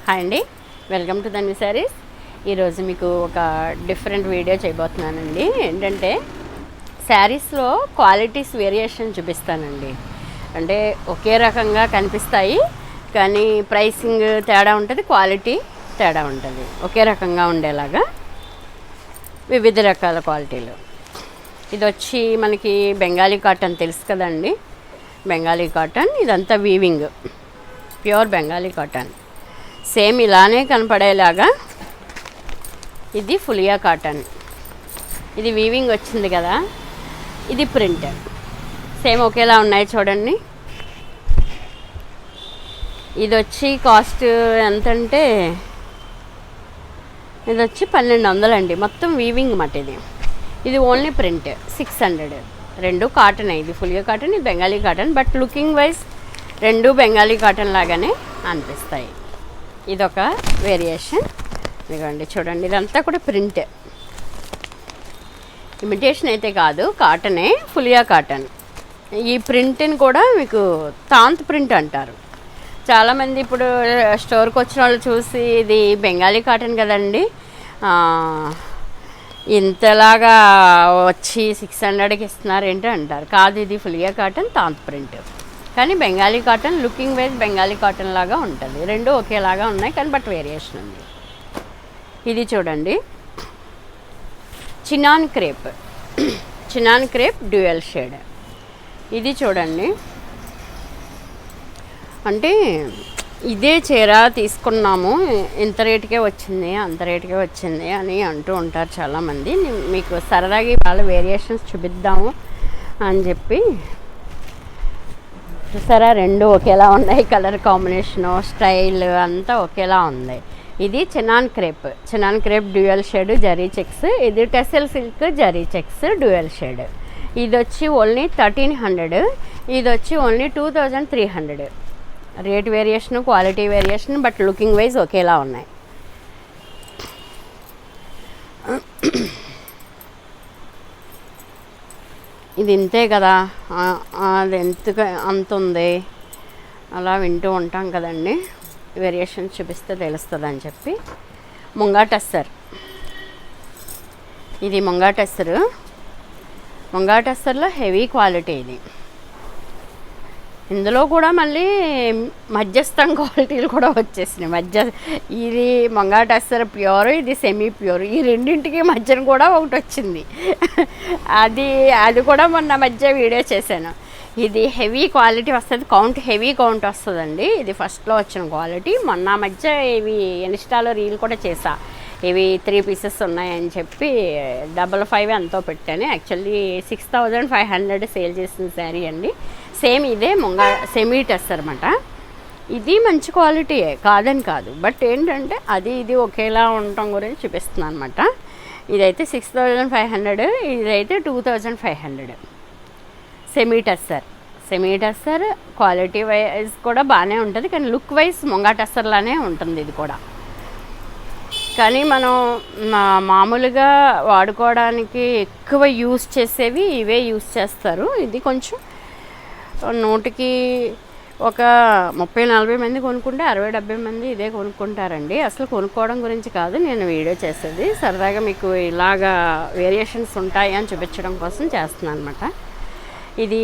Hi అండి, welcome to Dhanvi saris. ఈరోజు మీకు ఒక డిఫరెంట్ వీడియో చేయబోతున్నానండి. ఏంటంటే శారీస్లో క్వాలిటీస్ వేరియేషన్ చూపిస్తానండి. అంటే ఒకే రకంగా కనిపిస్తాయి కానీ ప్రైసింగ్ తేడా ఉంటుంది, క్వాలిటీ తేడా ఉంటుంది. ఒకే రకంగా ఉండేలాగా వివిధ రకాల క్వాలిటీలు. ఇది వచ్చి మనకి బెంగాలీ కాటన్ తెలుసు కదండి, బెంగాలీ కాటన్. ఇదంతా weaving, pure Bengali cotton. Same ఇలానే కనపడేలాగా ఇది ఫులియా కాటన్. ఇది వీవింగ్ వచ్చింది కదా, ఇది ప్రింట్. సేమ్ ఒకేలా ఉన్నాయి చూడండి. ఇది వచ్చి కాస్ట్ ఎంతంటే ఇది వచ్చి 1200 అండి. మొత్తం వీవింగ్ మాట. ఇది ఓన్లీ ప్రింట్ 600. రెండు కాటన్. ఇది ఫులియా కాటన్, ఇది Bengali cotton. But looking wise రెండు బెంగాలీ కాటన్ లాగానే అనిపిస్తాయి. ఇదొక వేరియేషన్. ఇదిగోండి చూడండి, ఇదంతా కూడా ప్రింట్. ఇమిటేషన్ అయితే కాదు, కాటనే, ఫులియా కాటన్. ఈ ప్రింట్ని కూడా మీకు తాంత్ ప్రింట్ అంటారు. చాలామంది ఇప్పుడు స్టోర్కి వచ్చిన వాళ్ళు చూసి ఇది బెంగాలీ కాటన్ కదండి, ఇంతలాగా వచ్చి 600కి ఇస్తున్నారు ఏంటి అంటారు. కాదు, ఇది ఫులియా కాటన్, తాంత్ ప్రింట్. కానీ Bengali cotton looking wise Bengali cotton లాగా ఉంటుంది. రెండు ఒకేలాగా ఉన్నాయి కానీ బట్ వేరియేషన్ ఉంది. ఇది చూడండి, chinon crepe. Chinon crepe dual shade. ఇది చూడండి, అంటే ఇదే చీర తీసుకున్నాము, ఇంత రేటుకే వచ్చింది, అంత రేటుకే వచ్చింది అని అంటూ ఉంటారు చాలామంది. మీకు సరదాగా వాళ్ళ వేరియేషన్స్ చూపిద్దాము అని చెప్పి. చూసారా, రెండు ఒకేలా ఉన్నాయి. కలర్ కాంబినేషను, స్టైల్ అంతా ఒకేలా ఉంది. ఇది chinon crepe. Chinon crepe dual shade zari checks. ఇది tassel silk zari checks dual shade. ఇది వచ్చి ఓన్లీ 1300. ఇది వచ్చి only 2300. Rate variation, quality variation, but looking wise ఒకేలా ఉన్నాయి. ఇది ఇంతే కదా, అది అంత ఉంది అలా వింటూ ఉంటాం కదండి. వేరియేషన్ చూపిస్తే తెలుస్తుంది అని చెప్పి. ముంగా టస్సర్. ఇది ముంగా టస్సర్. ముంగా టస్సర్లో హెవీ క్వాలిటీ. ఇది ఇందులో కూడా మళ్ళీ మధ్యస్థం క్వాలిటీలు కూడా వచ్చేసినాయి. ఇది ముంగా టస్సర్ ప్యూర్, ఇది సెమీ ప్యూర్. ఈ రెండింటికి మధ్యన కూడా ఒకటి వచ్చింది. అది కూడా మొన్న మధ్య వీడియో చేశాను. ఇది హెవీ క్వాలిటీ వస్తుంది, హెవీ కౌంట్ వస్తుందండి. ఇది ఫస్ట్లో వచ్చిన క్వాలిటీ. మొన్న మధ్య ఇవి ఇన్స్టాలో రీల్ కూడా చేసా. ఇవి 3 పీసెస్ ఉన్నాయని చెప్పి 55 ఎంతో పెట్టాను. యాక్చువల్లీ 6500 సేల్ చేసిన శారీ అండి. సేమ్ ఇదే సెమీ టెస్ అనమాట. ఇది మంచి క్వాలిటీయే, కాదని కాదు. బట్ ఏంటంటే అది ఇది ఒకేలా ఉండటం గురించి చూపిస్తున్నాను అనమాట. ఇదైతే 6500, ఇదైతే 2500. Semi tussar. Semi tussar quality wise కూడా బాగానే ఉంటుంది కానీ లుక్ వైజ్ ముంగా టెస్సర్లానే ఉంటుంది ఇది కూడా. కానీ మనం మామూలుగా వాడుకోవడానికి ఎక్కువ యూస్ చేసేవి ఇవే యూస్ చేస్తారు. ఇది కొంచెం 100కి ఒక 30-40 మంది కొనుక్కుంటే 60-70 మంది ఇదే కొనుక్కుంటారండి. అసలు కొనుక్కోవడం గురించి కాదు నేను వీడియో చేసేది, సరదాగా మీకు ఇలాగా వేరియేషన్స్ ఉంటాయి అని చూపించడం కోసం చేస్తున్నాను అనమాట. ఇది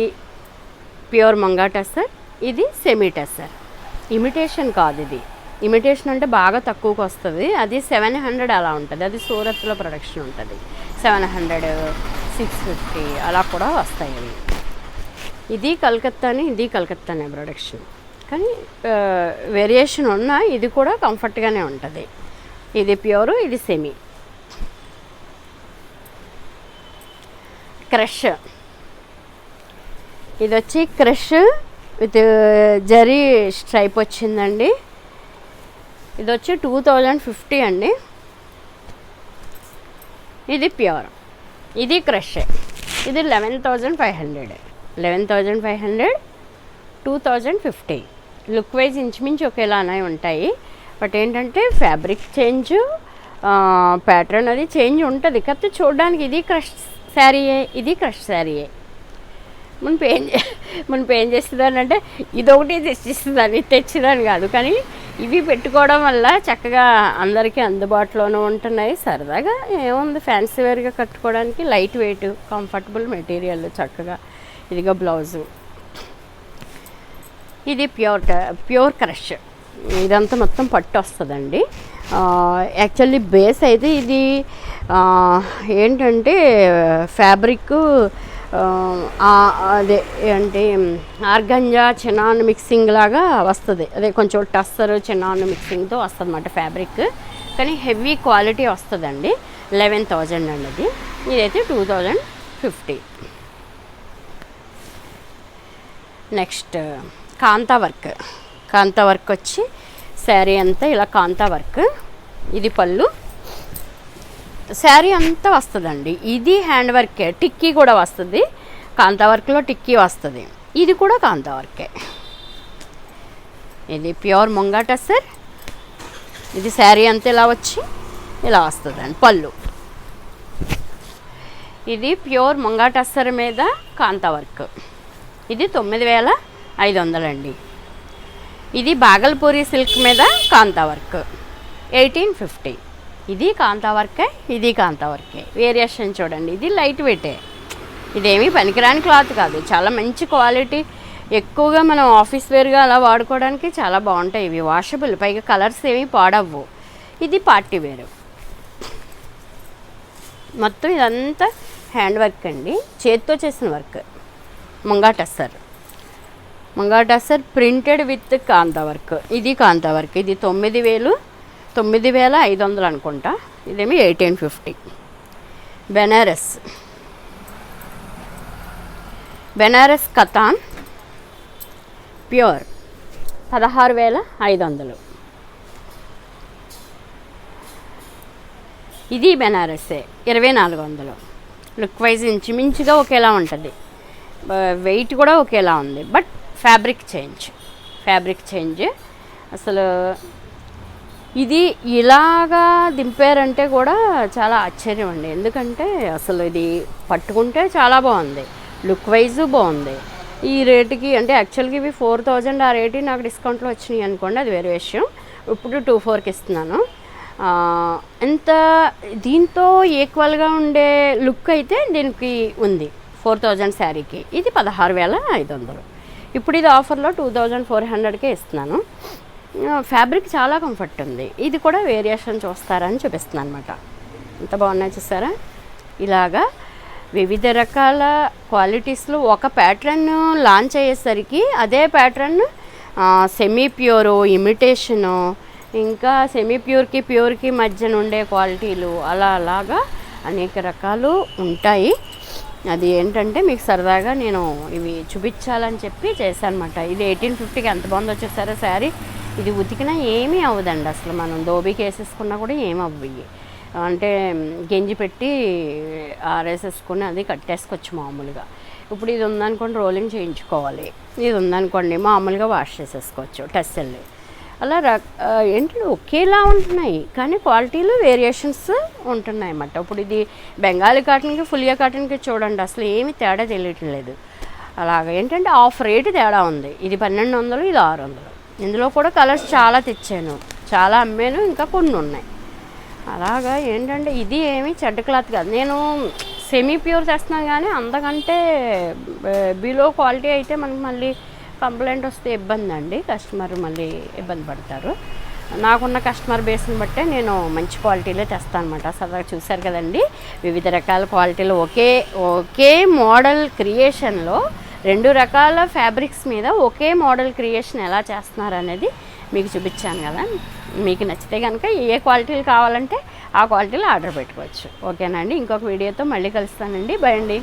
ప్యూర్ ముంగా టెస్సర్, ఇది సెమీ టెస్సర్. ఇమిటేషన్ కాదు. ఇది ఇమిటేషన్ అంటే బాగా తక్కువకి వస్తుంది. అది 700 అలా ఉంటుంది. అది సూరత్లో ప్రొడక్షన్ ఉంటుంది. 700, 650 అలా కూడా వస్తాయి అవి. ఇది కలకత్తాని, ఇది కలకత్తానే ప్రొడక్షన్. కానీ వేరియేషన్ ఉన్న ఇది కూడా కంఫర్ట్గానే ఉంటుంది. ఇది ప్యూరు, ఇది సెమీ. క్రష్. ఇది వచ్చి క్రష్ విత్ జరీ స్ట్రైప్ వచ్చిందండి. ఇది వచ్చి 2050 అండి. ఇది ప్యూర్, ఇది క్రష్. ఇది 11,500. 11,500, 2050. లుక్ వైజ్ ఇంచుమించు ఒకేలానే ఉంటాయి. బట్ ఏంటంటే ఫ్యాబ్రిక్ చేంజ్, ప్యాటర్న్ అది చేంజ్ ఉంటుంది. కాకపోతే చూడడానికి ఇది క్రష్ శారీయే, ఇది క్రష్ శారీయే. మునుపు ఏం చేస్తుందానంటే ఇదొకటి తెచ్చిస్తుందని తెచ్చిదాన్ని కాదు, కానీ ఇవి పెట్టుకోవడం వల్ల చక్కగా అందరికీ అందుబాటులోనూ ఉంటున్నాయి. సరదాగా ఏముంది, ఫ్యాన్సీ వేర్గా కట్టుకోవడానికి లైట్ వెయిట్ కంఫర్టబుల్ మెటీరియల్ చక్కగా. ఇదిగో బ్లౌజు, ఇది ప్యూర్ క్రష్, ఇదంతా మొత్తం పట్టు వస్తుందండి. యాక్చువల్లీ బేస్ అయితే ఇది ఏంటంటే ఫ్యాబ్రిక్ అదే అంటే ఆర్గంజా చినాన్ మిక్సింగ్ లాగా వస్తుంది, అదే కొంచెం టస్సర్ చినాన్ మిక్సింగ్తో వస్తుంది అన్నమాట ఫ్యాబ్రిక్. కానీ హెవీ క్వాలిటీ వస్తుందండి. 11,000 అండి అది. ఇదైతే 2,050. నెక్స్ట్ కాంతా వర్క్ వచ్చి శారీ అంతా ఇలా కాంతా వర్క్. ఇది పళ్ళు, శారీ అంతా వస్తుందండి. ఇది హ్యాండ్ వర్కే, టిక్కీ కూడా వస్తుంది. కాంతా వర్క్లో టిక్కీ వస్తుంది. ఇది కూడా కాంతా వర్కే. ఇది ప్యూర్ ముంగా టస్సర్. ఇది శారీ అంతా ఇలా వచ్చి ఇలా వస్తుందండి పళ్ళు. ఇది ప్యూర్ ముంగా టస్సర్ మీద కాంతా వర్క్. ఇది 9,500 అండి. ఇది బాగల్పూరి సిల్క్ మీద కాంతా వర్క్ 1850. ఇది కాంతా వర్కే, ఇది కాంతా వర్కే. వేరియేషన్ చూడండి. ఇది లైట్ వెయిటే, ఇదేమీ పనికిరాని క్లాత్ కాదు, చాలా మంచి క్వాలిటీ. ఎక్కువగా మనం ఆఫీస్ వేర్గా అలా వాడుకోవడానికి చాలా బాగుంటాయి ఇవి. వాషబుల్, పైగా కలర్స్ ఏమీ పాడవ్వు. ఇది పార్టీ వేరు. మొత్తం ఇదంతా హ్యాండ్ వర్క్ అండి, చేతితో చేసిన work. Muga tussar printed with kantha work. ఇది కాంతా వర్క్. ఇది 9,500 అనుకుంటా. ఇదేమి 1850. బెనారస్ కతాన్ ప్యూర్ 16,500. ఇది బెనారస్సే 2,400. లుక్ వైజ్ ఇంచుమించుగా ఒకేలా ఉంటుంది, వెయిట్ కూడా ఒకేలా ఉంది. బట్ ఫ్యాబ్రిక్ చేంజ్ అసలు. ఇది ఇలాగా దింపారంటే కూడా చాలా ఆశ్చర్యం అండి, ఎందుకంటే అసలు ఇది పట్టుకుంటే చాలా బాగుంది, లుక్ వైజ్ బాగుంది. ఈ రేటుకి అంటే యాక్చువల్గా ఇవి 4,000, ఆ రేటు నాకు డిస్కౌంట్లో వచ్చినాయి అనుకోండి, అది వేరే విషయం. ఇప్పుడు 2,400కి ఇస్తున్నాను. ఎంత దీంతో ఈక్వల్గా ఉండే లుక్ అయితే దీనికి ఉంది 4,000 శారీకి. ఇది 16,500. ఇప్పుడు ఇది ఆఫర్లో 2,400కే ఇస్తున్నాను. ఫ్యాబ్రిక్ చాలా కంఫర్ట్ ఉంది. ఇది కూడా వేరియేషన్ చూస్తారని చూపిస్తున్నాను అనమాట. ఎంత బాగున్నాయి చూస్తారా. ఇలాగా వివిధ రకాల క్వాలిటీస్లో ఒక ప్యాటర్న్ లాంచ్ అయ్యేసరికి అదే ప్యాటర్న్ సెమీ ప్యూరు, ఇమిటేషను, ఇంకా సెమీ ప్యూర్కి మధ్యన ఉండే క్వాలిటీలు అలాగా అనేక రకాలు ఉంటాయి. అది ఏంటంటే మీకు సరదాగా నేను ఇవి చూపించాలని చెప్పి చేశాను అనమాట. ఇది 1850కి ఎంత బాగుందో వచ్చేసారా శారీ. ఇది ఉతికినా ఏమీ అవ్వదండి అసలు, మనం దోబీకి వేసేసుకున్నా కూడా ఏమి అవ్వయి. అంటే గెంజి పెట్టి ఆరేసేసుకుని అది కట్టేసుకోవచ్చు మామూలుగా. ఇప్పుడు ఇది ఉందనుకోండి రోలింగ్ చేయించుకోవాలి, ఇది ఉందనుకోండి మామూలుగా వాష్ చేసేసుకోవచ్చు టెస్సెల్ని. అలా ఏంటి ఒకేలా ఉంటున్నాయి కానీ క్వాలిటీలో వేరియేషన్స్ ఉంటున్నాయి అన్నమాట. ఇప్పుడు ఇది బెంగాలీ కాటన్కి ఫులియా కాటన్కి చూడండి అసలు ఏమీ తేడా తెలియట్లేదు. అలాగ ఏంటంటే హాఫ్ రేటు తేడా ఉంది. ఇది 1,200, ఇది 600. ఇందులో కూడా కలర్స్ చాలా తెచ్చాను, చాలా అమ్మాను, ఇంకా కొన్ని ఉన్నాయి. అలాగా ఏంటంటే ఇది ఏమీ చెడ్డ క్లాత్ కాదు. నేను సెమీ ప్యూర్ తెస్తున్నాను కానీ అంతకంటే బిలో క్వాలిటీ అయితే మనకు మళ్ళీ కంప్లైంట్ వస్తే ఇబ్బంది అండి, కస్టమర్ మళ్ళీ ఇబ్బంది పడతారు. నాకున్న కస్టమర్ బేస్ని బట్టే నేను మంచి క్వాలిటీలో తెస్తాను అనమాట. సరదాగా చూశారు కదండి, వివిధ రకాల క్వాలిటీలో ఒకే మోడల్ క్రియేషన్లో 2 రకాల ఫ్యాబ్రిక్స్ మీద ఒకే మోడల్ క్రియేషన్ ఎలా చేస్తున్నారు అనేది మీకు చూపించాను కదా. మీకు నచ్చితే కనుక ఏ క్వాలిటీలు కావాలంటే ఆ క్వాలిటీలో ఆర్డర్ పెట్టుకోవచ్చు. ఓకేనా అండి. ఇంకొక వీడియోతో మళ్ళీ కలుస్తానండి. బై అండి.